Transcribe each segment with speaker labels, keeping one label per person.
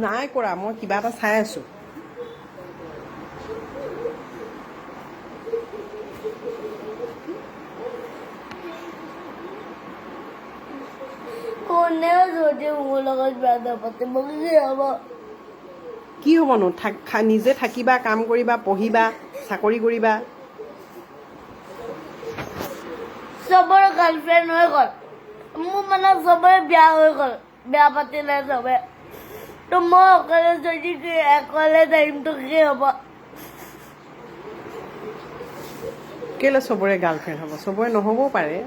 Speaker 1: নাই কৰা মই কিবা এটা চাই আছো
Speaker 2: কোনেও যদি মোৰ লগত বেয়া নাপাতে মোক কি হ'ব
Speaker 1: কি হ'বনো নিজে থাকিবা কাম কৰিবা পঢ়িবা চাকৰি কৰিবা
Speaker 2: চবৰে গাৰ্লফ্ৰেণ্ড হৈ গ'ল মোৰ মানে চবৰে বিয়া হৈ গ'ল বেয়া পাতিলে চবে তো মই অকলে যদি অকলে টাইমটো কি হ'ব
Speaker 1: কেলে চবৰে গাৰ্লফ্ৰেণ্ড হ'ব চবৰে নহ'বও পাৰে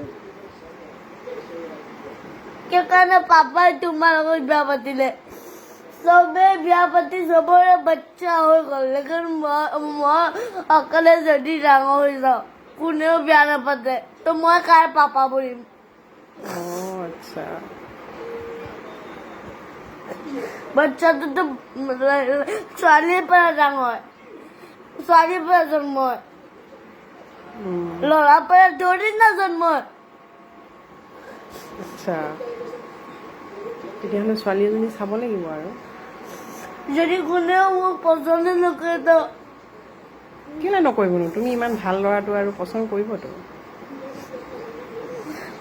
Speaker 2: সেইকাৰণে পাপাই তোমাৰ লগত বিয়া পাতিলে চবে বিয়া পাতি চবৰে বাচ্চা হৈ গ'ল লেকিন মই অকলে যদি ডাঙৰ হৈ যাওঁ কোনেও বিয়া নাপাতে তো মই কাৰ পাপা বনিম
Speaker 1: আচ্ছা
Speaker 2: বাচ্চাটোতো ছোৱালীৰ পৰা ডাঙৰ ছোৱালীৰ পৰা জন্ম হয় ল'ৰাৰ পৰা ধৰি না জন্ম হয়
Speaker 1: আচ্ছা তেতিয়াহ'লে ছোৱালী এজনী চাব লাগিব আৰু
Speaker 2: যদি কোনেও মোক পচন্দ নকৰে তো
Speaker 1: কেলে নকৰিবনো তুমি ইমান ভাল ল'ৰাটো আৰু পচন্দ কৰিবতো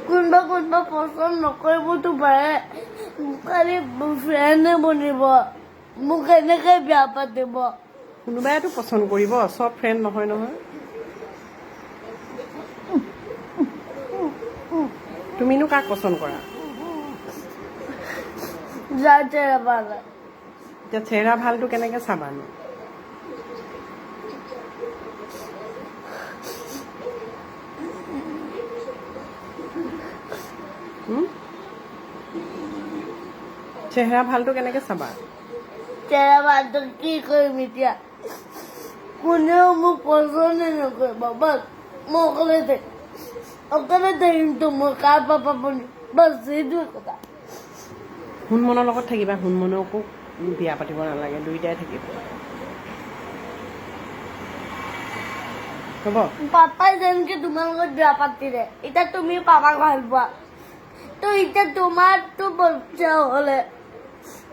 Speaker 2: কোনোবা কোনোবা পচন্দ নকৰিবতো পাৰে খালি ফ্ৰেণ্ডে বনিব মোক এনেকে বিয়া পাতিব
Speaker 1: কোনোবাইতো পচন্দ কৰিব চব ফ্ৰেণ্ড নহয় নহয় তুমিনো কাক পচন্দ কৰা
Speaker 2: যাৰ চেহেৰা ভাল হয়
Speaker 1: এতিয়া চেহেৰা ভালটো কেনেকে চাবানো চেহেৰা ভালটো কেনেকে চাবা
Speaker 2: চেহেৰা ভালটো কি কৰিম এতিয়া কোনেও মোক পচন্দে নকৰিব বাছ মই অকলে থাকিমতো মই কাৰ পাপা বনিম বাছ সেইটোৱে কথা
Speaker 1: হুনমনৰ লগত থাকিবা হুনমনকো বিয়া পাতিব নালাগে দুইটাই থাকিব হ'ব
Speaker 2: পাপাই যেনেকে তোমাৰ লগত বিয়া পাতিলে এতিয়া তুমি পাপাক ভাল পোৱা তো এতিয়া তোমাৰতো বাচ্চা হ'লে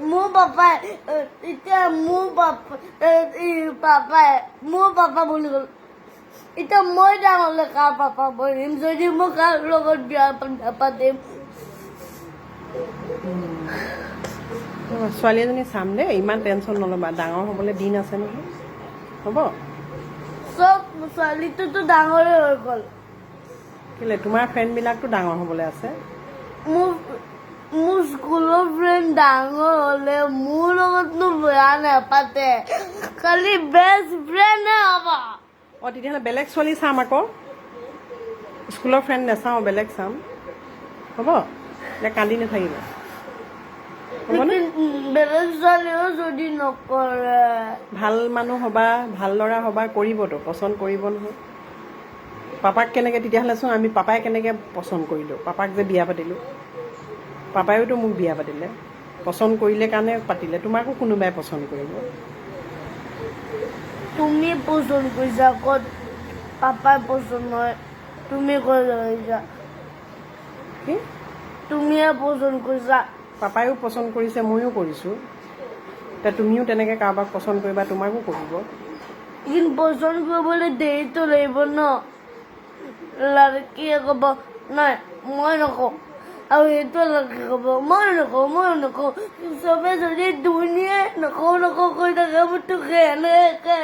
Speaker 2: মোৰ পাপাই এতিয়া মোৰ পাপা বুলি গ'ল এতিয়া মই ডাঙৰ হ'লে কাৰ পাপা বনিম যদি মই কাৰ লগত বিয়া নাপাতিম
Speaker 1: ছোৱালী এজনী চাম দেই ইমান টেনশ্যন নল'বা ডাঙৰ হ'বলৈ দিন আছে নহয় হ'ব
Speaker 2: চব ছোৱালীটোতো ডাঙৰে হৈ গ'ল
Speaker 1: কেলে তোমাৰ ফ্ৰেণ্ডবিলাকতো ডাঙৰ হ'বলৈ আছে
Speaker 2: মোৰ স্কুলৰ ফ্ৰেণ্ড ডাঙৰ হ'লে মোৰ লগতনো বেয়া নাপাতে খালি বেষ্ট ফ্ৰেণ্ডহে হ'ব
Speaker 1: তেতিয়াহ'লে বেলেগ ছোৱালী চাম আকৌ স্কুলৰ ফ্ৰেণ্ড নাচাওঁ বেলেগ চাম হ'ব এতিয়া কান্দি নাথাকিবা হ'বনে
Speaker 2: বেলেগ ছোৱালীও যদি নকৰে
Speaker 1: ভাল মানুহ হ'বা ভাল ল'ৰা হ'বা কৰিবতো পচন্দ কৰিব নহয় পাপাক কেনেকৈ তেতিয়াহ'লেচোন আমি পাপাই কেনেকৈ পচন্দ কৰিলোঁ পাপাক যে বিয়া পাতিলোঁ পাপাইওতো মোক বিয়া পাতিলে পচন্দ কৰিলে কাৰণে পাতিলে তোমাকো কোনোবাই পচন্দ কৰিব
Speaker 2: তুমি পচন্দ কৰিছা ক'ত পাপাই পচন্দ নহয় তুমি কৈ কৰিছা
Speaker 1: কি
Speaker 2: তুমিয়ে পচন্দ কৰিছা
Speaker 1: পাপাইও পচন্দ কৰিছে ময়ো কৰিছোঁ এতিয়া তুমিও তেনেকৈ কাৰোবাক পচন্দ কৰিবা তোমাকো কৰিব
Speaker 2: কিন্তু পচন্দ কৰিবলৈ দেৰিটো লাগিব ন লড়কীয়ে ক'ব নাই মই নকওঁ আৰু সেইটো লড়কী ক'ব মই নকওঁ চবে যদি দুনিয়াই নকওঁ কৈ থাকে মই তোক এনেকৈ